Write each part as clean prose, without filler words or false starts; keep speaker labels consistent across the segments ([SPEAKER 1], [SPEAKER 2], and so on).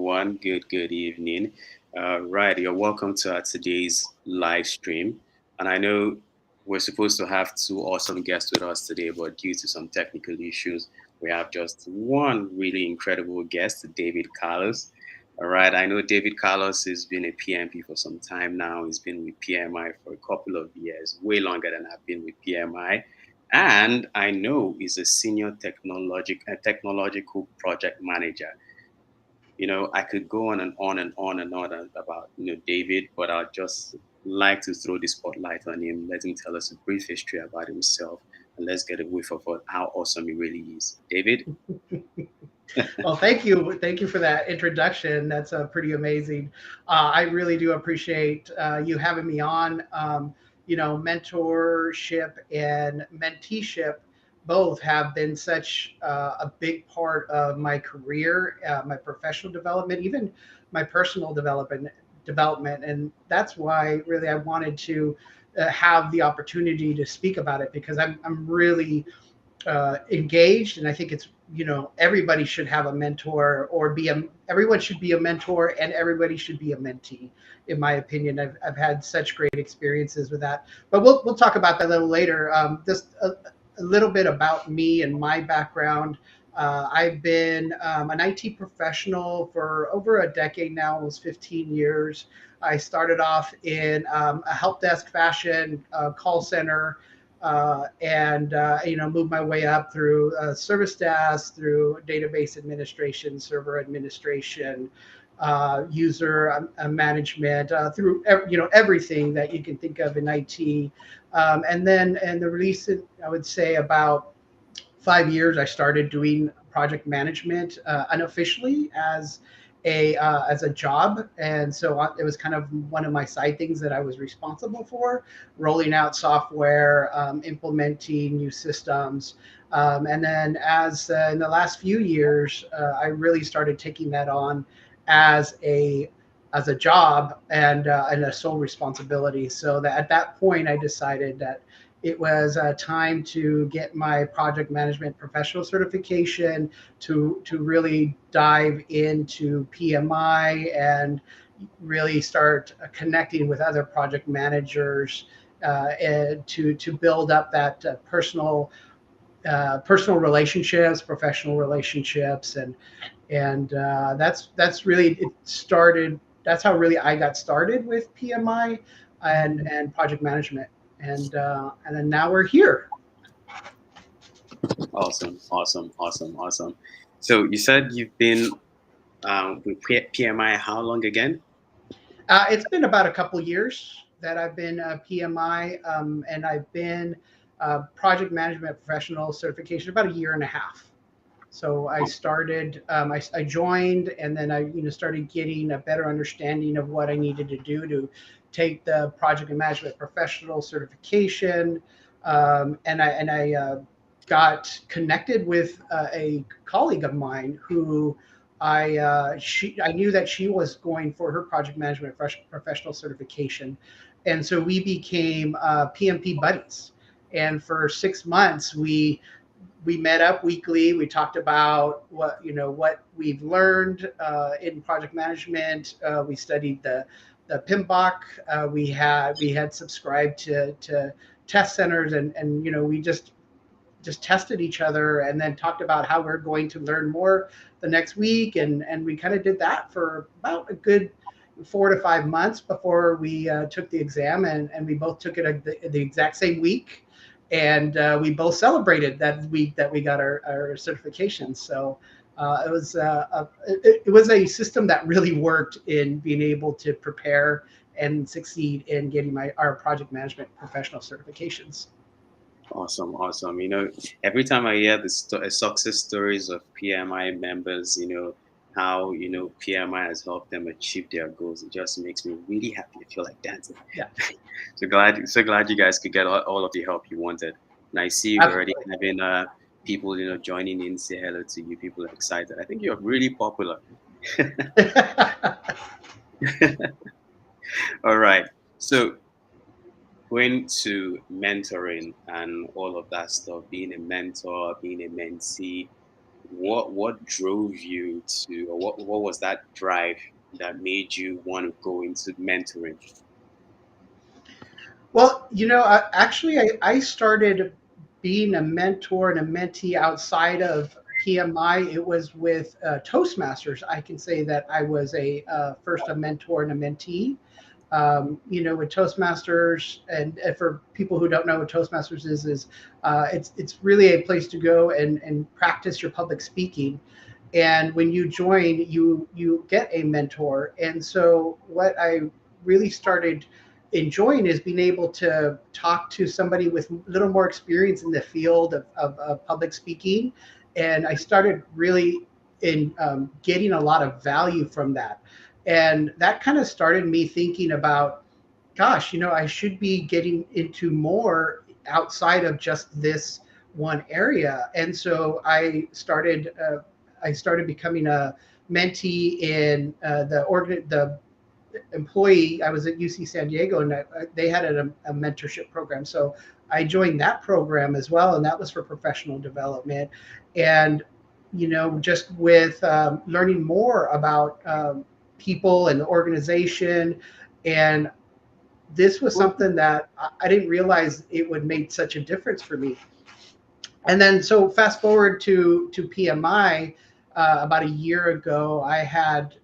[SPEAKER 1] everyone. Good evening. Right, you're welcome to our today's live stream. And I know we're supposed to have two awesome guests with us today, but due to some technical issues, we have just one really incredible guest, David Carlos. All right, I know David Carlos has been a PMP for some time now. He's been with PMI for a couple of years, way longer than I've been with PMI. And I know he's a senior technological project manager. I could go on and on and on and on about David, but I'd just like to throw the spotlight on him, let him tell us a brief history about himself, and let's get a whiff of how awesome he really is. David.
[SPEAKER 2] Well, thank you for that introduction. That's pretty amazing. I really do appreciate you having me on. Mentorship and menteeship both have been such a big part of my career, my professional development, even my personal development, and that's why really I wanted to have the opportunity to speak about it because I'm really engaged, and I think it's everybody should have a mentor or everyone should be a mentor and everybody should be a mentee. In my opinion, I've had such great experiences with that, but we'll talk about that a little later. Just a little bit about me and my background. I've been an IT professional for over a decade now, almost 15 years. I started off in a help desk fashion, call center, and move my way up through service desk, through database administration, server administration, user management, through everything that you can think of in IT. And then in the recent, I would say about 5 years, I started doing project management unofficially as a job, and so it was kind of one of my side things that I was responsible for, rolling out software, implementing new systems, and then as in the last few years, I really started taking that on as a job and a sole responsibility. So that at that point, I decided that it was time to get my project management professional certification to really dive into PMI and really start connecting with other project managers and to build up that personal relationships, professional relationships, and that's really it started. That's how really I got started with PMI and project management, and then now we're here.
[SPEAKER 1] Awesome. So you said you've been with PMI how long again?
[SPEAKER 2] It's been about a couple years that I've been PMI, and I've been project management professional certification about a year and a half. So I started, I joined, and then I started getting a better understanding of what I needed to do to take the project management professional certification, and I got connected with a colleague of mine who I knew that she was going for her project management professional certification, and so we became PMP buddies. And for 6 months, we met up weekly. We talked about what we've learned in project management. We studied the PMBOK. We had subscribed to test centers, and we just tested each other and then talked about how we're going to learn more the next week, and we kind of did that for about a good 4 to 5 months before we took the exam, and we both took it the exact same week, and we both celebrated that week that we got our certification. So it was a system that really worked in being able to prepare and succeed in getting our project management professional certifications.
[SPEAKER 1] Awesome. Every time I hear the success stories of PMI members, how PMI has helped them achieve their goals, it just makes me really happy. I feel like dancing.
[SPEAKER 2] Yeah,
[SPEAKER 1] So glad you guys could get all of the help you wanted. And I see we're already
[SPEAKER 2] absolutely.
[SPEAKER 1] having people joining in, say hello to you. People are excited. I think you're really popular. All right. So going to mentoring and all of that stuff, being a mentor, being a mentee. what drove you to, or what was that drive that made you want to go into mentoring?
[SPEAKER 2] Well, actually, I started being a mentor and a mentee outside of PMI. It was with Toastmasters. I can say that I was first a mentor and a mentee. With Toastmasters, and for people who don't know what Toastmasters is it's really a place to go and practice your public speaking. And when you join, you get a mentor. And so what I really started enjoying is being able to talk to somebody with a little more experience in the field of public speaking. And I started really in getting a lot of value from that. And that kind of started me thinking about, gosh, I should be getting into more outside of just this one area. And so I started becoming a mentee in the employee. I was at UC San Diego, and they had a mentorship program. So I joined that program as well, and that was for professional development. And just with learning more about people and the organization, and this was something that I didn't realize it would make such a difference for me. And then so fast forward to PMI. About a year ago, I had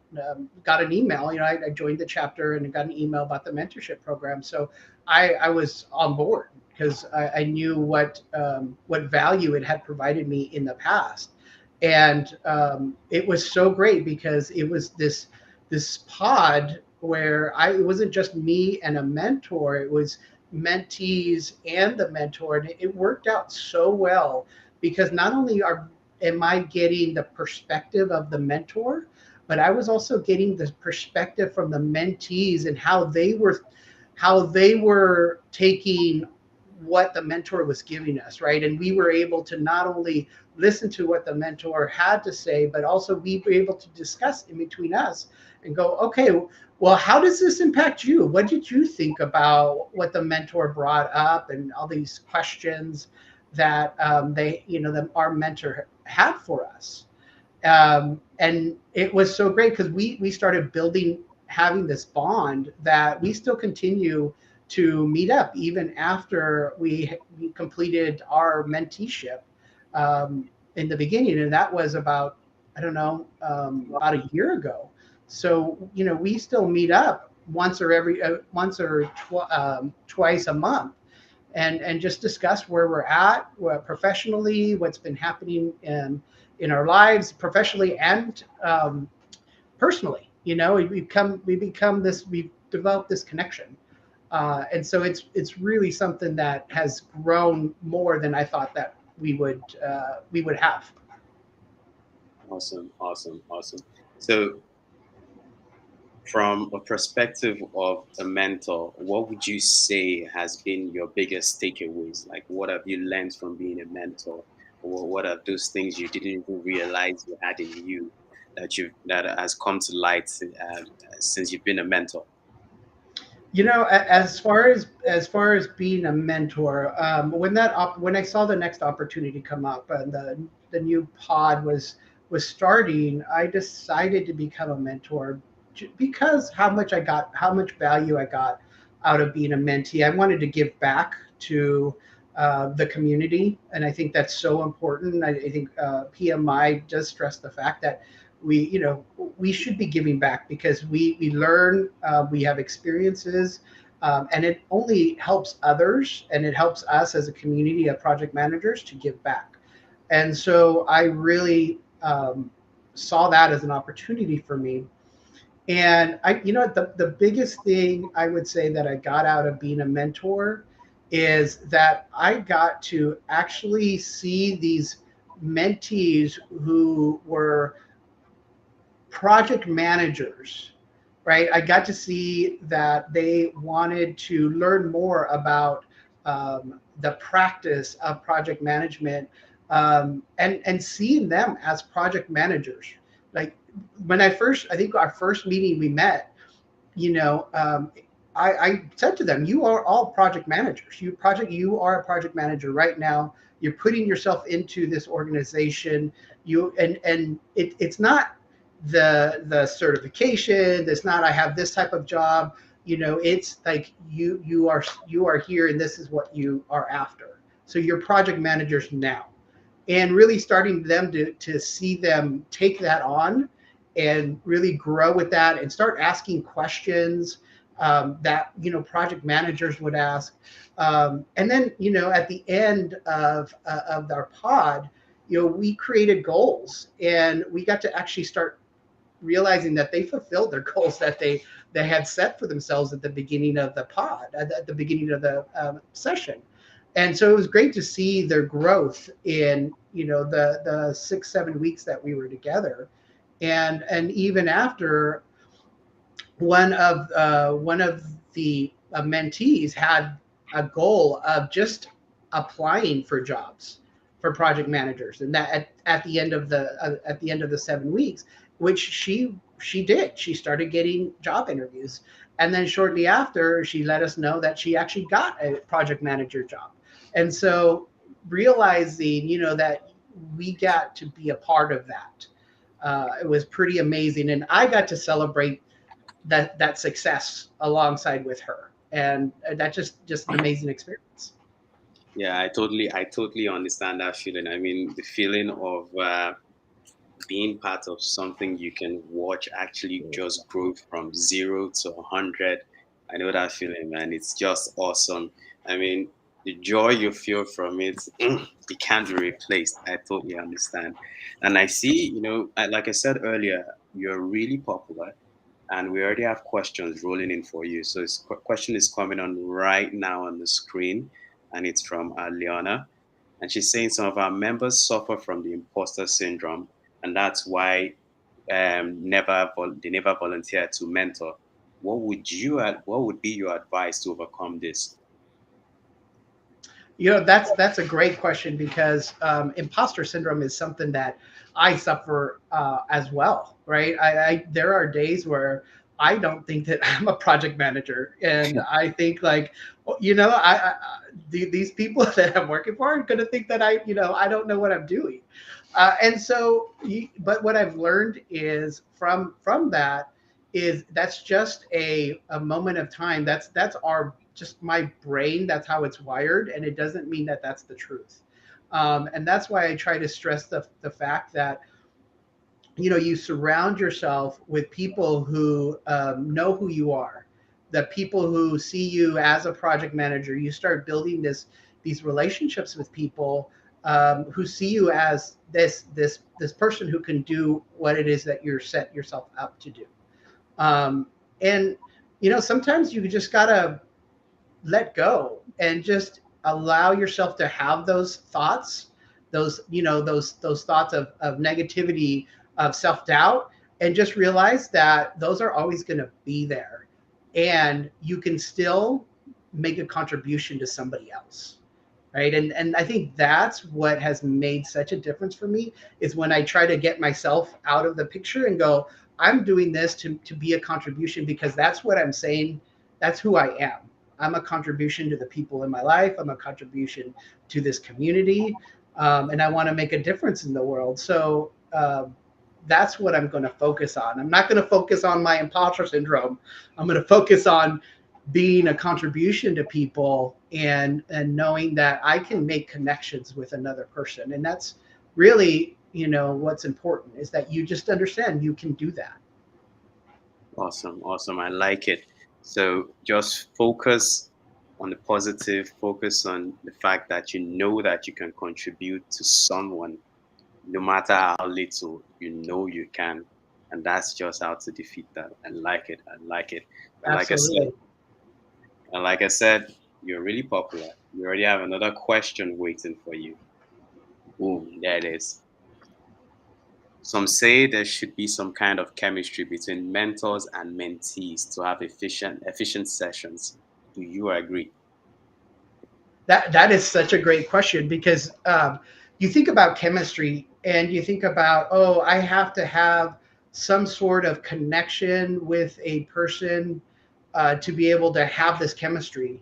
[SPEAKER 2] got an email. I joined the chapter and got an email about the mentorship program. So I was on board because I knew what value it had provided me in the past. And it was so great because it was this pod where it wasn't just me and a mentor. It was mentees and the mentor, and it worked out so well because not only am I getting the perspective of the mentor, but I was also getting the perspective from the mentees and how they were taking what the mentor was giving us, right? And we were able to not only listen to what the mentor had to say, but also we were able to discuss in between us and go, okay, well, how does this impact you? What did you think about what the mentor brought up and all these questions that our mentor had for us? And it was so great because we started having this bond that we still continue to meet up even after we completed our menteeship in the beginning, and that was about, I don't know, about a year ago. So we still meet up twice a month, and just discuss where we're at, professionally, what's been happening in our lives, professionally and personally. We've developed this connection, and so it's really something that has grown more than I thought that we would have.
[SPEAKER 1] Awesome, awesome, awesome. So, from a perspective of a mentor, what would you say has been your biggest takeaways? Like, what have you learned from being a mentor? Or what are those things you didn't even realize you had in you that has come to light since you've been a mentor?
[SPEAKER 2] As far as being a mentor, when I saw the next opportunity come up and the new pod was starting, I decided to become a mentor because how much value I got out of being a mentee. I wanted to give back to the community, and I think that's so important. I think PMI does stress the fact that we should be giving back because we learn, we have experiences, and it only helps others, and it helps us as a community of project managers to give back. And so I really saw that as an opportunity for me. And the biggest thing I would say that I got out of being a mentor is that I got to actually see these mentees who were project managers, right? I got to see that they wanted to learn more about the practice of project management, and seeing them as project managers. Like I think our first meeting we met, you know, um, I said to them, "You are all project managers. You are a project manager right now. You're putting yourself into this organization. It's not the certification. It's not I have this type of job. It's like you are here and this is what you are after. So you're project managers now, and really starting them to see them take that on and really grow with that and start asking questions that project managers would ask. And then at the end of our pod, we created goals, and we got to actually start realizing that they fulfilled their goals that they had set for themselves at the beginning of the pod, at the beginning of the session. And so it was great to see their growth in the 6-7 weeks that we were together. And even after, one of the mentees had a goal of just applying for jobs for project managers, and that at the end of the 7 weeks, which she did. She started getting job interviews, and then shortly after, she let us know that she actually got a project manager job. And so realizing that we got to be a part of that, it was pretty amazing, and I got to celebrate that success alongside with her, and that just an amazing experience.
[SPEAKER 1] Yeah, I totally understand that feeling. I mean, the feeling of being part of something you can watch actually just grow from 0 to 100. I know that feeling, man. It's just awesome. I mean, the joy you feel from it, it can't be replaced. I totally understand. And I see, like I said earlier, you're really popular, and we already have questions rolling in for you. So this question is coming on right now on the screen, and it's from Leona. And she's saying some of our members suffer from the imposter syndrome, and that's why they never volunteer to mentor. What would be your advice to overcome this?
[SPEAKER 2] That's a great question, because imposter syndrome is something that I suffer as well, right? There are days where I don't think that I'm a project manager, and I think like, these people that I'm working for are going to think that I don't know what I'm doing. And so, but what I've learned is from that is that's just a moment of time. That's our just my brain. That's how it's wired, and it doesn't mean that that's the truth. And that's why I try to stress the fact that you surround yourself with people who know who you are, the people who see you as a project manager. You start building these relationships with people who see you as this person who can do what it is that you're set yourself up to do. And sometimes you just gotta let go and just allow yourself to have those thoughts, those thoughts of negativity, of self-doubt, and just realize that those are always going to be there, and you can still make a contribution to somebody else, right? And I think that's what has made such a difference for me, is when I try to get myself out of the picture and go, I'm doing this to be a contribution, because that's what I'm saying. That's who I am. I'm a contribution to the people in my life. I'm a contribution to this community, and I want to make a difference in the world. So that's what I'm going to focus on. I'm not going to focus on my imposter syndrome. I'm going to focus on being a contribution to people, and knowing that I can make connections with another person. And that's really, what's important, is that you just understand you can do that.
[SPEAKER 1] Awesome, awesome. I like it. So just focus on the positive, focus on the fact that you know that you can contribute to someone, no matter how little, you can. And that's just how to defeat that. I like it. I like it. And like I said,
[SPEAKER 2] Absolutely.
[SPEAKER 1] and like I said, you're really popular. You already have another question waiting for you. Boom, there it is. Some say there should be some kind of chemistry between mentors and mentees to have efficient sessions. Do you agree?
[SPEAKER 2] That is such a great question, because you think about chemistry, and you think about, oh, I have to have some sort of connection with a person to be able to have this chemistry.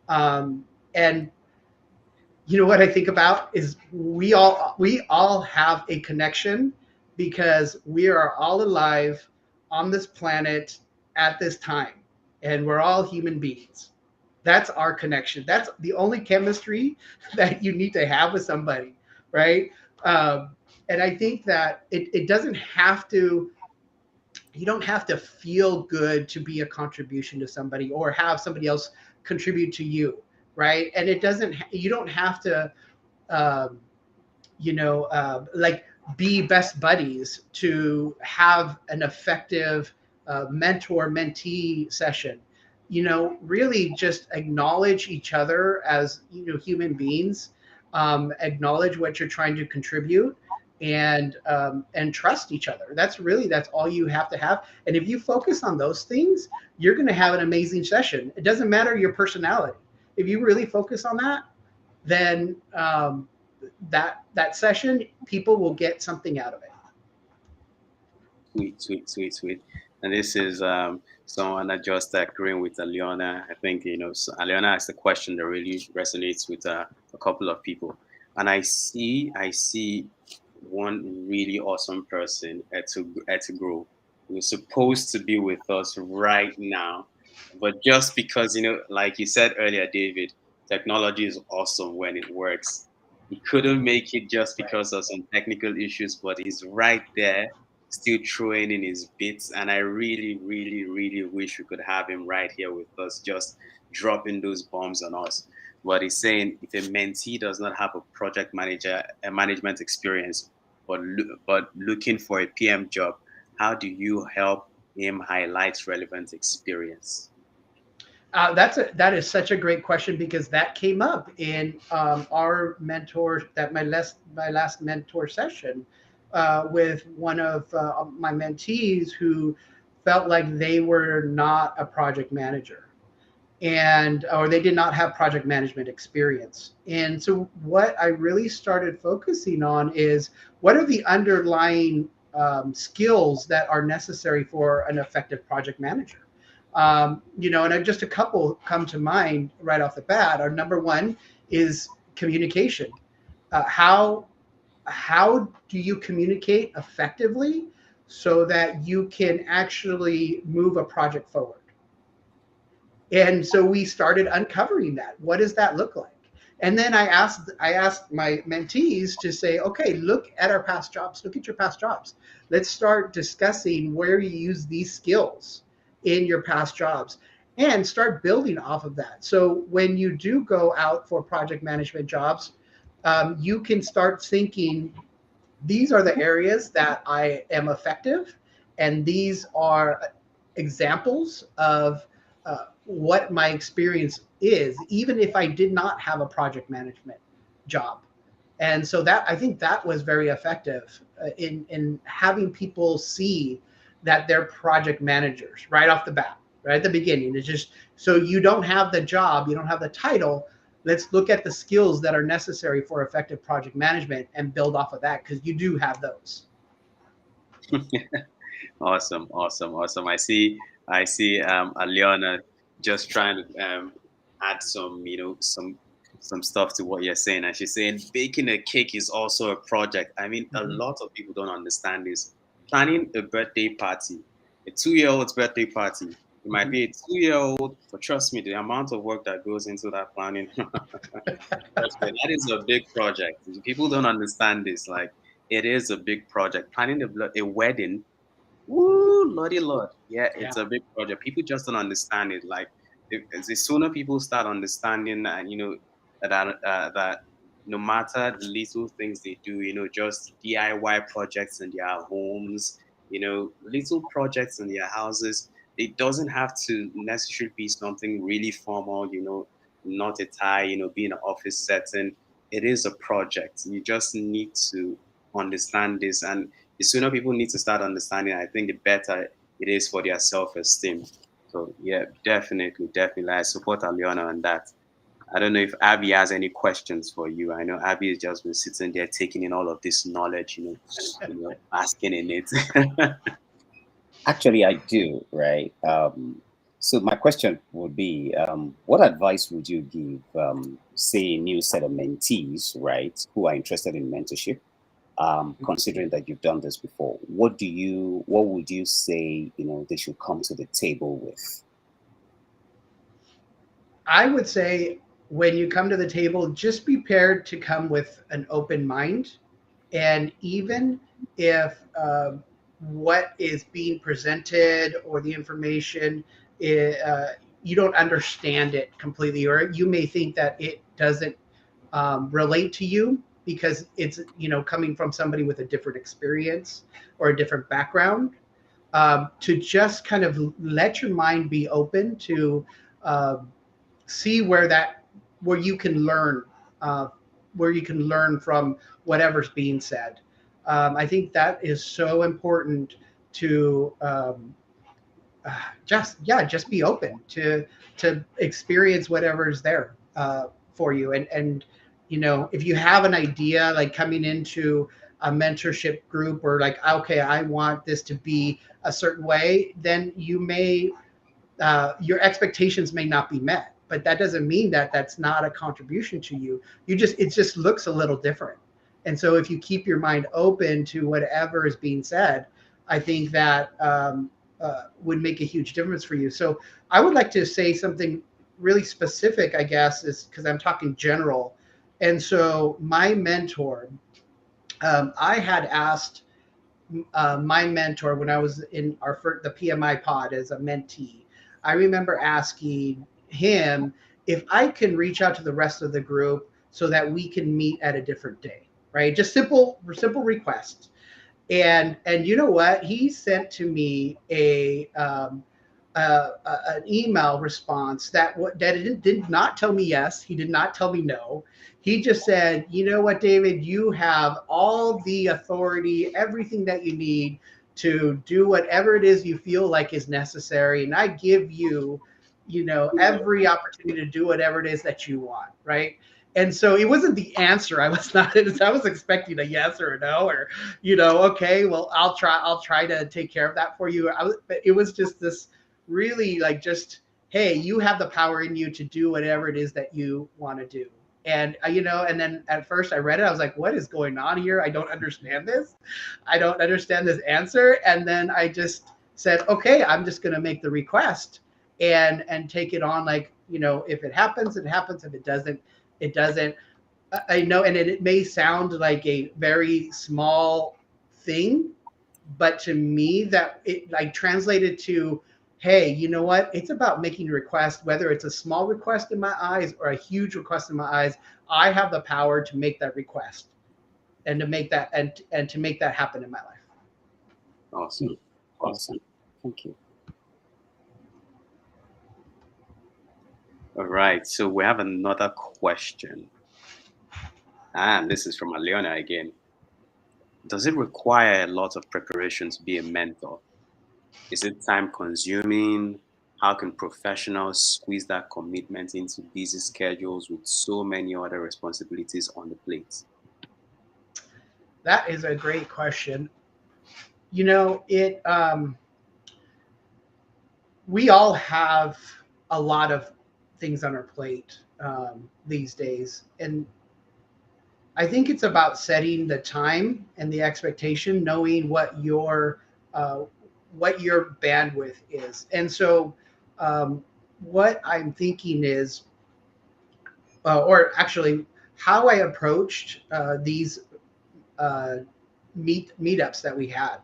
[SPEAKER 2] And You know what I think about is we all have a connection because we are all alive on this planet at this time, and we're all human beings. That's our connection. That's the only chemistry that you need to have with somebody, right? And I think that it doesn't have to, you don't have to feel good to be a contribution to somebody or have somebody else contribute to you, right? And it doesn't, you don't have to, um, like be best buddies to have an effective mentor mentee session. Really just acknowledge each other as human beings, acknowledge what you're trying to contribute, and trust each other. That's all you have to have. And if you focus on those things, you're going to have an amazing session. It doesn't matter your personality. If you really focus on that, then that session, people will get something out of it.
[SPEAKER 1] Sweet, sweet, sweet, sweet. And this is someone that just agreeing with Aliona. I think, Aliona asked a question that really resonates with a couple of people. And I see one really awesome person, Etigro, who's supposed to be with us right now. But just because, like you said earlier, David, technology is awesome when it works. He couldn't make it just
[SPEAKER 2] Right.
[SPEAKER 1] because of some technical issues, but he's right there still throwing in his bits. And I really, really, really wish we could have him right here with us, just dropping those bombs on us. But he's saying if a mentee does not have a project manager a management experience, but looking for a PM job, how do you help him highlight relevant experience?
[SPEAKER 2] That is such a great question because that came up in our mentor that my last mentor session with one of my mentees who felt like they were not a project manager, and or they did not have project management experience. And so what I really started focusing on is what are the underlying skills that are necessary for an effective project manager. And just a couple come to mind right off the bat. Our number one is communication. How do you communicate effectively so that you can actually move a project forward? And so we started uncovering that. What does that look like? And then I asked my mentees to say, okay, look at our past jobs, look at your past jobs. Let's start discussing where you use these skills in your past jobs and start building off of that. So when you do go out for project management jobs, you can start thinking, these are the areas that I am effective, and these are examples of what my experience is, even if I did not have a project management job. And so that I think that was very effective in having people see that they're project managers right off the bat, right at the beginning. It's just so you don't have the job, you don't have the title. Let's look at the skills that are necessary for effective project management and build off of that because you do have those.
[SPEAKER 1] Awesome, awesome, awesome. I see Aliona just trying to add some, some stuff to what you're saying. And she's saying baking a cake is also a project. I mean, a
[SPEAKER 2] Mhm.
[SPEAKER 1] lot of people don't understand this. Planning a birthday party, a 2 year old's birthday party. It might
[SPEAKER 2] Mhm.
[SPEAKER 1] be a 2 year old, but trust me, the amount of work that goes into that planning, trust me, that is a big project. People don't understand this. Like, it is a big project. Planning a wedding. Woo, lordy lord. Yeah,
[SPEAKER 2] Yeah.
[SPEAKER 1] it's a big project. People just don't understand it. Like, the sooner people start understanding, and that no matter the little things they do, just DIY projects in their homes, little projects in their houses. It doesn't have to necessarily be something really formal, not a tie, be in an office setting. It is a project. You just need to understand this. And the sooner people need to start understanding, I think the better it is for their self-esteem. So yeah, definitely, definitely, I support Aliona on that. I don't know if Abby has any questions for you. I know Abby has just been sitting there taking in all of this knowledge, asking in it.
[SPEAKER 3] Actually, I do, right? So my question would be, what advice would you give, say, a new set of mentees, right, who are interested in mentorship, considering that you've done this before? What would you say, they should come to the table with?
[SPEAKER 2] I would say when you come to the table, just be prepared to come with an open mind. And even if what is being presented or the information, you don't understand it completely, or you may think that it doesn't relate to you because it's coming from somebody with a different experience or a different background, to just kind of let your mind be open to uh, see where you can learn, uh, where you can learn from whatever's being said. I think that is so important to just be open to experience whatever's there for you. And if you have an idea like coming into a mentorship group, or like, okay, I want this to be a certain way, then your expectations may not be met, but that doesn't mean that that's not a contribution to you. It just looks a little different. And so if you keep your mind open to whatever is being said, I think that would make a huge difference for you. So I would like to say something really specific, I guess, is because I'm talking general. And so my mentor, I had asked my mentor when I was in the PMI pod as a mentee. I remember asking him if I can reach out to the rest of the group so that we can meet at a different day, right? Just simple requests. And you know what? He sent to me an email response that it did not tell me yes. He did not tell me no. He just said, you know what, David, you have all the authority, everything that you need to do whatever it is you feel like is necessary. And I give you, every opportunity to do whatever it is that you want. Right. And so it wasn't the answer. I was not, I was expecting a yes or a no, or, okay, well, I'll try to take care of that for you. But it was just this really like, just, hey, you have the power in you to do whatever it is that you want to do. And and then at first I read it, I was like, what is going on here? I don't understand this. I don't understand this answer. And then I just said, okay, I'm just going to make the request and take it on. Like, if it happens, it happens. If it doesn't, it doesn't. I know, and it may sound like a very small thing, but to me, that it like translated to, hey, you know what? It's about making a request, whether it's a small request in my eyes or a huge request in my eyes. I have the power to make that request and to make that and to make that happen in my life.
[SPEAKER 1] Awesome.
[SPEAKER 3] Awesome. Thank you.
[SPEAKER 1] All right. So we have another question. And this is from Aliona again. Does it require a lot of preparation to be a mentor? Is it time consuming? How can professionals squeeze that commitment into busy schedules with so many other responsibilities on the plate?
[SPEAKER 2] That is a great question. It we all have a lot of things on our plate these days, and I think it's about setting the time and the expectation, knowing uh, what your bandwidth is. And so, what I'm thinking is, or actually, how I approached these uh, meetups that we had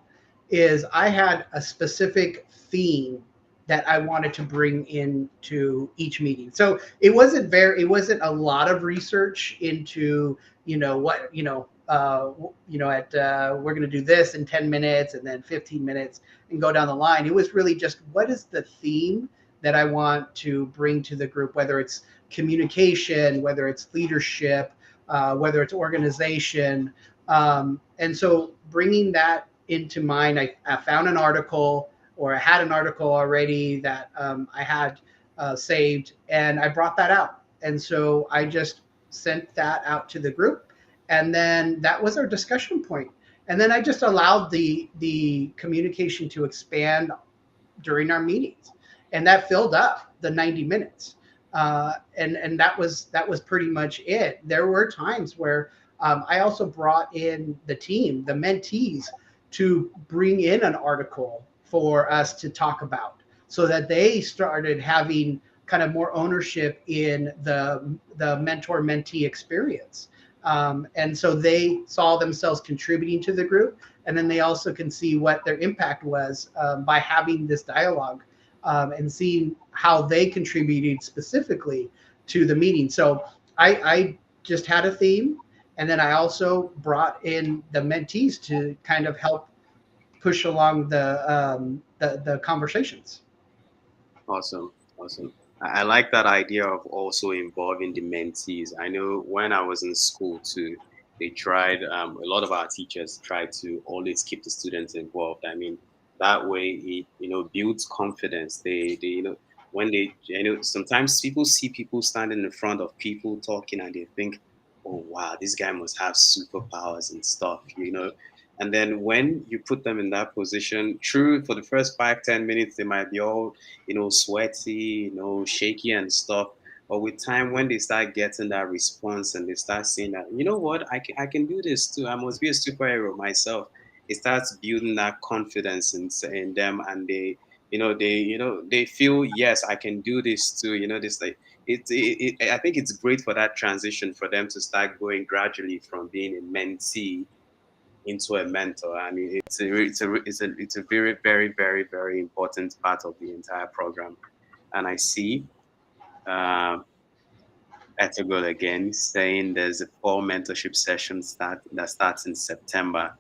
[SPEAKER 2] is I had a specific theme that I wanted to bring into each meeting. So it wasn't a lot of research into, what, at, we're going to do this in 10 minutes and then 15 minutes and go down the line. It was really just, what is the theme that I want to bring to the group, whether it's communication, whether it's leadership, whether it's organization. And so bringing that into mind, I found an article, or I had an article already that I had saved, and I brought that out. And so I just sent that out to the group, and then that was our discussion point. And then I just allowed the communication to expand during our meetings. and that filled up the 90 minutes. And that was pretty much it. There were times where I also brought in the team, the mentees, to bring in an article for us to talk about, so that they started having kind of more ownership in the mentor mentee experience. And so they saw themselves contributing to the group, and then they also can see what their impact was by having this dialogue, and seeing how they contributed specifically to the meeting. So I just had a theme, and then I also brought in the mentees to kind of help push along the conversations.
[SPEAKER 1] Awesome, awesome. I like that idea of also involving the mentees. I know when I was in school too, they tried. A lot of our teachers tried to always keep the students involved. I mean, that way it builds confidence. They when they sometimes people see people standing in front of people talking and they think, oh wow, this guy must have superpowers and stuff. And then when you put them in that position, true, for the first 5-10 minutes, they might be all, sweaty, shaky and stuff. But with time, when they start getting that response and they start saying that, you know what, I can do this too. I must be a superhero myself. It starts building that confidence in them, and they feel, yes, I can do this too. This like I think it's great for that transition for them to start going gradually from being a mentee into a mentor. I mean, it's a very, very, very, very important part of the entire program. And I see uh, Etagol again saying there's a fall mentorship session that starts in September.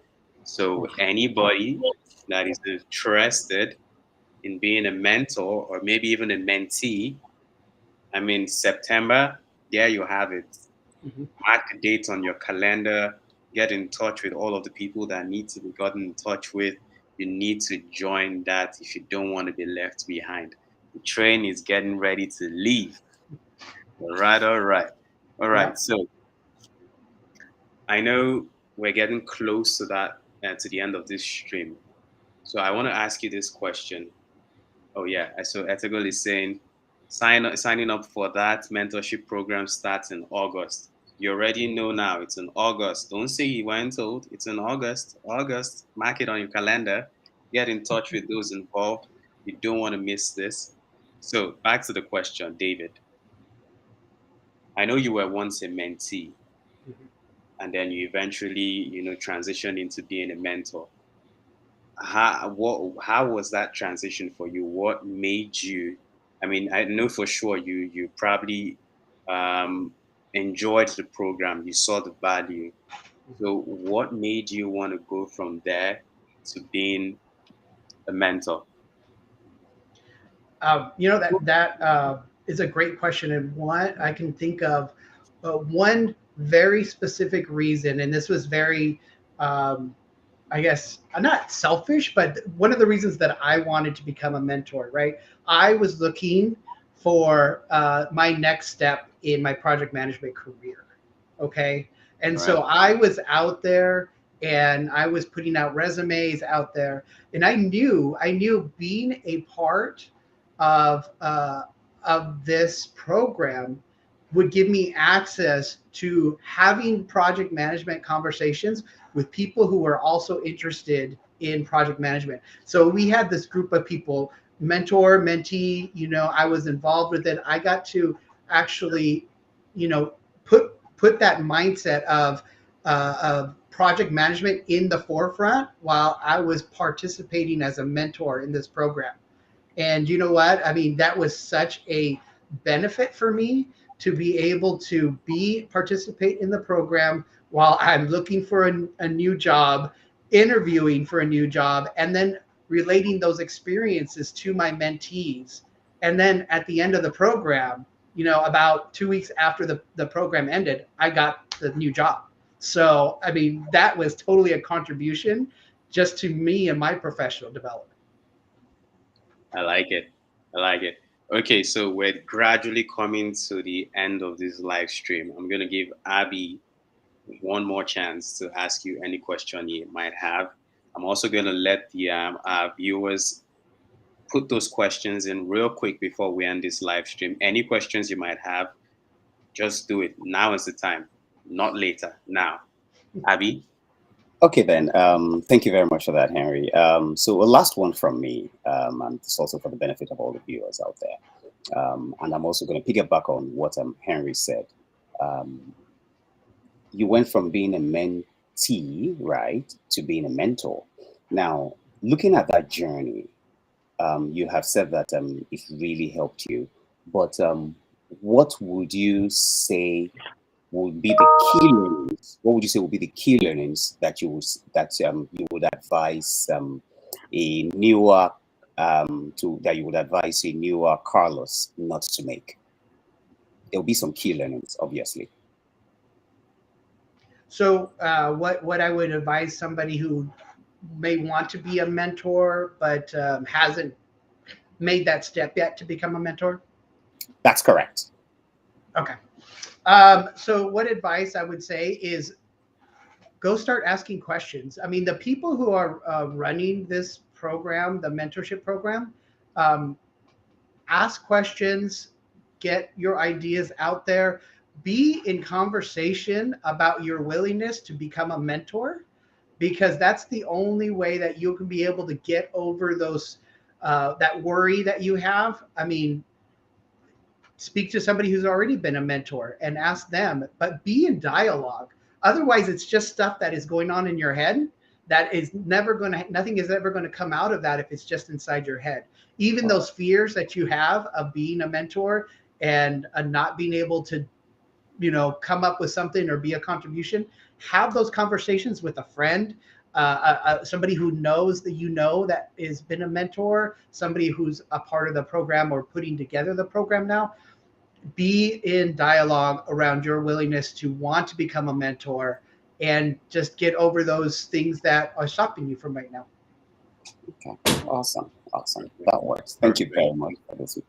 [SPEAKER 1] So anybody that is interested in being a mentor or maybe even a mentee, I mean, September, there you have it.
[SPEAKER 2] Mm-hmm.
[SPEAKER 1] Mark the date on your calendar, get in touch with all of the people that need to be gotten in touch with. You need to join that if you don't want to be left behind. The train is getting ready to leave. All right, all right. All right.
[SPEAKER 2] Yep.
[SPEAKER 1] So I know we're getting close to that, to the end of this stream. So I want to ask you this question. Oh yeah, I saw Etagol is saying signing up for that mentorship program starts in August. You already know now it's in August. Don't say you weren't told. It's in August. August. Mark it on your calendar. Get in touch with those involved. You don't want to miss this. So back to the question, David. I know you were once a mentee,
[SPEAKER 2] Mm-hmm.
[SPEAKER 1] and then you eventually, transitioned into being a mentor. How was that transition for you? What made you? I mean, I know for sure you probably um, enjoyed the program. You saw the value. So, what made you want to go from there to being a mentor?
[SPEAKER 2] That is a great question, and one I can think of one very specific reason, and this was very, I guess, not selfish, but one of the reasons that I wanted to become a mentor. Right, I was looking for my next step in my project management career. Okay, and
[SPEAKER 1] All right.
[SPEAKER 2] so I was out there and I was putting out resumes out there, and I knew being a part of this program would give me access to having project management conversations with people who were also interested in project management. So we had this group of people, mentor, mentee, I was involved with it. I got to actually, put that mindset of project management in the forefront while I was participating as a mentor in this program. And you know what? I mean, that was such a benefit for me to be able to participate in the program while I'm looking for a new job, interviewing for a new job, and then relating those experiences to my mentees. And then at the end of the program, about 2 weeks after the program ended, I got the new job. So, I mean, that was totally a contribution just to me and my professional development.
[SPEAKER 1] I like it. I like it. Okay, so we're gradually coming to the end of this live stream. I'm gonna give Abby one more chance to ask you any question you might have. I'm also going to let the our viewers put those questions in real quick before we end this live stream. Any questions you might have, just do it. Now is the time, not later. Now, Abby.
[SPEAKER 3] Okay, then. Thank you very much for that, Henry. So a last one from me, and it's also for the benefit of all the viewers out there. And I'm also going to piggyback on what Henry said. You went from being a mentee, right, to being a mentor. Now, looking at that journey, you have said that it really helped you. But what would you say would be the key learnings? What would you say would be the key learnings that you would advise a newer Carlos not to make? There will be some key learnings, obviously.
[SPEAKER 2] So what I would advise somebody who may want to be a mentor but hasn't made that step yet to become a mentor?
[SPEAKER 3] That's correct.
[SPEAKER 2] Okay. So what advice I would say is go start asking questions. I mean, the people who are running this program, the mentorship program, ask questions, get your ideas out there, be in conversation about your willingness to become a mentor, because that's the only way that you can be able to get over those that worry that you have. I mean, speak to somebody who's already been a mentor and ask them, but be in dialogue. Otherwise, it's just stuff that is going on in your head that is never going to, nothing is ever going to come out of that if it's just inside your head. Even those fears that you have of being a mentor and not being able to, come up with something or be a contribution, have those conversations with a friend, somebody who knows that that has been a mentor, somebody who's a part of the program or putting together the program now. Be in dialogue around your willingness to want to become a mentor and just get over those things that are stopping you from right now.
[SPEAKER 3] Okay. Awesome. That works. Thank you very much for this,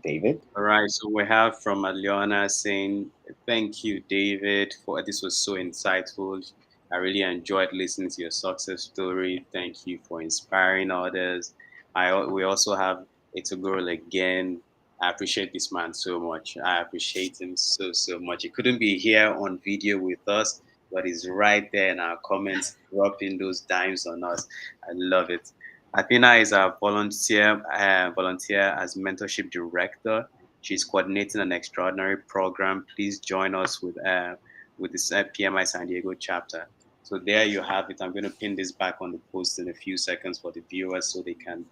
[SPEAKER 3] David.
[SPEAKER 1] All right. So we have from Aliona saying, thank you, David, for this was so insightful. I really enjoyed listening to your success story. Thank you for inspiring others. We also have It's a Girl again. I appreciate this man so much. I appreciate him so much. He couldn't be here on video with us, but he's right there in our comments, dropping those dimes on us. I love it. Athena is a volunteer as mentorship director. She's coordinating an extraordinary program. Please join us with this PMI San Diego chapter. So there you have it. I'm going to pin this back on the post in a few seconds for the viewers so they can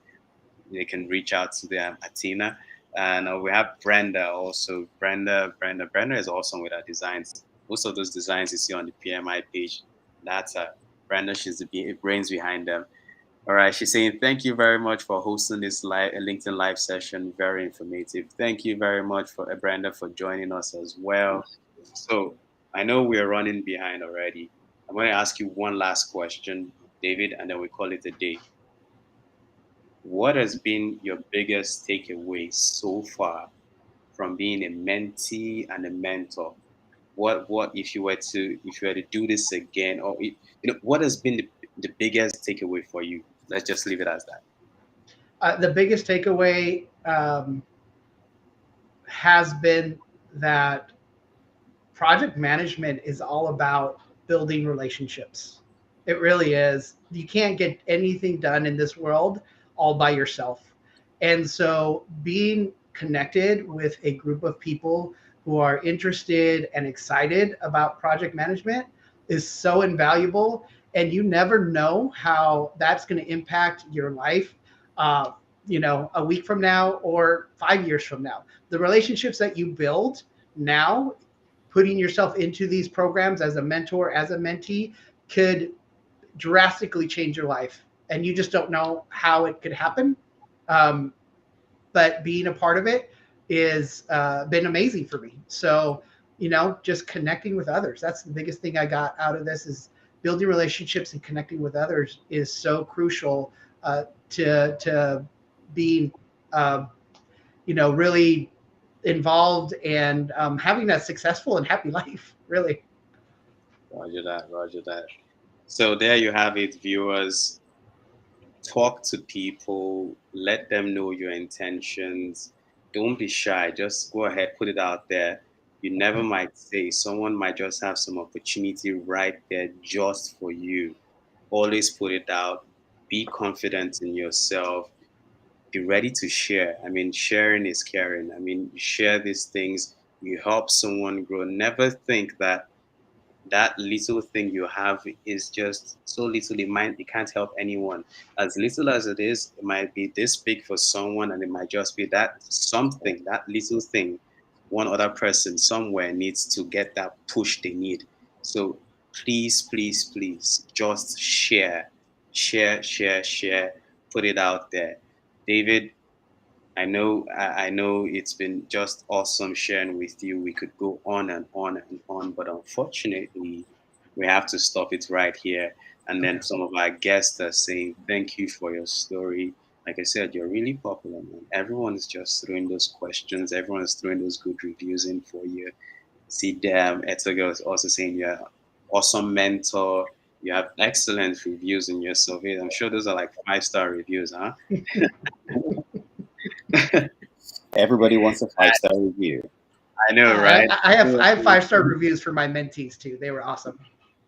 [SPEAKER 1] reach out to them, Athena. And we have Brenda also. Brenda is awesome with her designs. Most of those designs you see on the PMI page, that's Brenda. She's the brains behind them. All right, she's saying, thank you very much for hosting this LinkedIn live session. Very informative. Thank you very much for Brenda for joining us as well. So I know we're running behind already. I'm going to ask you one last question, David, and then we call it a day. What has been your biggest takeaway so far from being a mentee and a mentor? What if you were to do this again, or what has been the biggest takeaway for you? Let's just leave it as that.
[SPEAKER 2] The biggest takeaway has been that project management is all about building relationships. It really is. You can't get anything done in this world all by yourself. And so being connected with a group of people who are interested and excited about project management is so invaluable. And you never know how that's going to impact your life, a week from now or 5 years from now. The relationships that you build now, putting yourself into these programs as a mentor, as a mentee, could drastically change your life. And you just don't know how it could happen. But being a part of it is been amazing for me. So, just connecting with others. That's the biggest thing I got out of this, is building relationships and connecting with others is so crucial to being, really involved and having a successful and happy life, really.
[SPEAKER 1] Roger that. So there you have it, viewers. talk to people, let them know your intentions. Don't be shy. Just go ahead, put it out there. You never might say, someone might just have some opportunity right there just for you. Always put it out. Be confident in yourself. Be ready to share. I mean, sharing is caring. I mean, you share these things, you help someone grow. Never think that that little thing you have is just so little it can't help anyone. As little as it is, it might be this big for someone, and it might just be that something, that little thing, one other person somewhere needs to get that push they need. So please, please, please, just share, put it out there. David, I know it's been just awesome sharing with you. We could go on and on and on, but unfortunately, we have to stop it right here. And then
[SPEAKER 2] Okay.
[SPEAKER 1] some of our guests are saying, "Thank you for your story." Like I said, you're really popular, man. Everyone's just throwing those questions. Everyone's throwing those good reviews in for you. See, them. Etogo is also saying you're an awesome mentor. You have excellent reviews in your survey. I'm sure those are like 5-star reviews, huh?
[SPEAKER 3] Everybody wants a 5-star review.
[SPEAKER 1] I know, right?
[SPEAKER 2] I have 5-star reviews for my mentees too. They were awesome.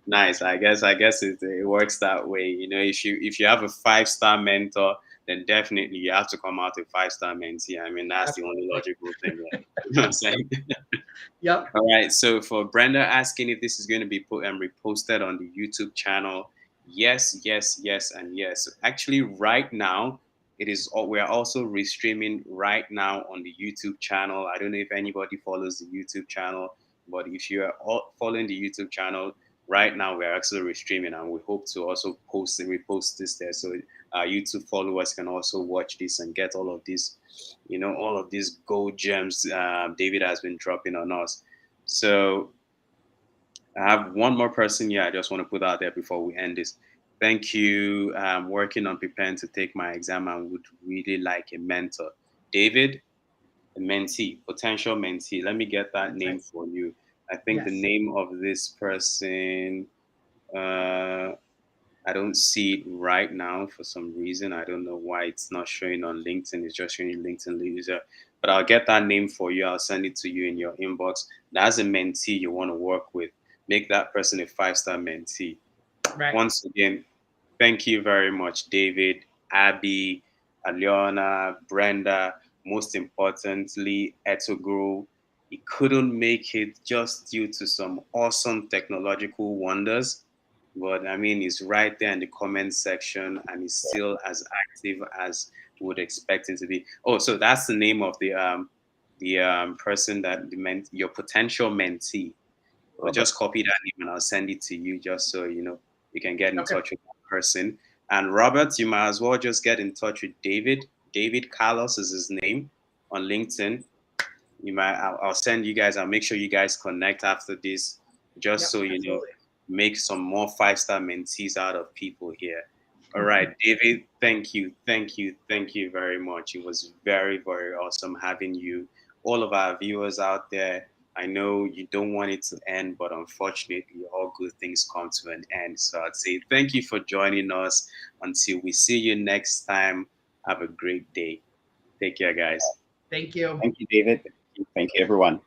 [SPEAKER 1] Nice. I guess it works that way. You know, if you have a 5-star mentor, then definitely you have to come out a 5-star mentee. I mean, that's the only
[SPEAKER 2] Absolutely.
[SPEAKER 1] logical thing. Right? You know what I'm saying?
[SPEAKER 2] Yep.
[SPEAKER 1] All right. So for Brenda asking if this is going to be put and reposted on the YouTube channel, yes, yes, yes, and yes. Actually, right now it is. We're also restreaming right now on the YouTube channel. I don't know if anybody follows the YouTube channel, but if you are following the YouTube channel right now, we're actually restreaming, and we hope to also post and repost this there, so our YouTube followers can also watch this and get all of these, all of these gold gems David has been dropping on us. So I have one more person here I just want to put out there before we end this. Thank you. I'm working on preparing to take my exam and would really like a mentor. David, a mentee, potential mentee. Let me get that name
[SPEAKER 2] Okay.
[SPEAKER 1] for you. I think the
[SPEAKER 2] Yes.
[SPEAKER 1] name of this person, uh, I don't see it right now for some reason. I don't know why it's not showing on LinkedIn. It's just showing LinkedIn user. But I'll get that name for you. I'll send it to you in your inbox. That's a mentee you want to work with. Make that person a 5-star mentee.
[SPEAKER 2] Right.
[SPEAKER 1] Once again, thank you very much, David, Abby, Aliona, Brenda, most importantly, Etogro. He couldn't make it just due to some awesome technological wonders. But I mean, he's right there in the comment section and he's still as active as would expect him to be. Oh, so that's the name of the person that your potential mentee. But
[SPEAKER 3] Robert.
[SPEAKER 1] just copy that name and I'll send it to you just so you can get in
[SPEAKER 2] Okay.
[SPEAKER 1] touch with that person. And Robert, you might as well just get in touch with David. David Carlos is his name on LinkedIn. I'll send you guys. I'll make sure you guys connect after this, just
[SPEAKER 2] Yep.
[SPEAKER 1] so
[SPEAKER 2] Absolutely.
[SPEAKER 1] make some more 5-star mentees out of people here. All right, David, thank you very much. It was very, very awesome having you. All of our viewers out there, I know you don't want it to end, but unfortunately, all good things come to an end. So I'd say thank you for joining us. Until we see you next time, have a great day. Take care, guys.
[SPEAKER 2] Thank you.
[SPEAKER 3] Thank you, David. Thank you, everyone.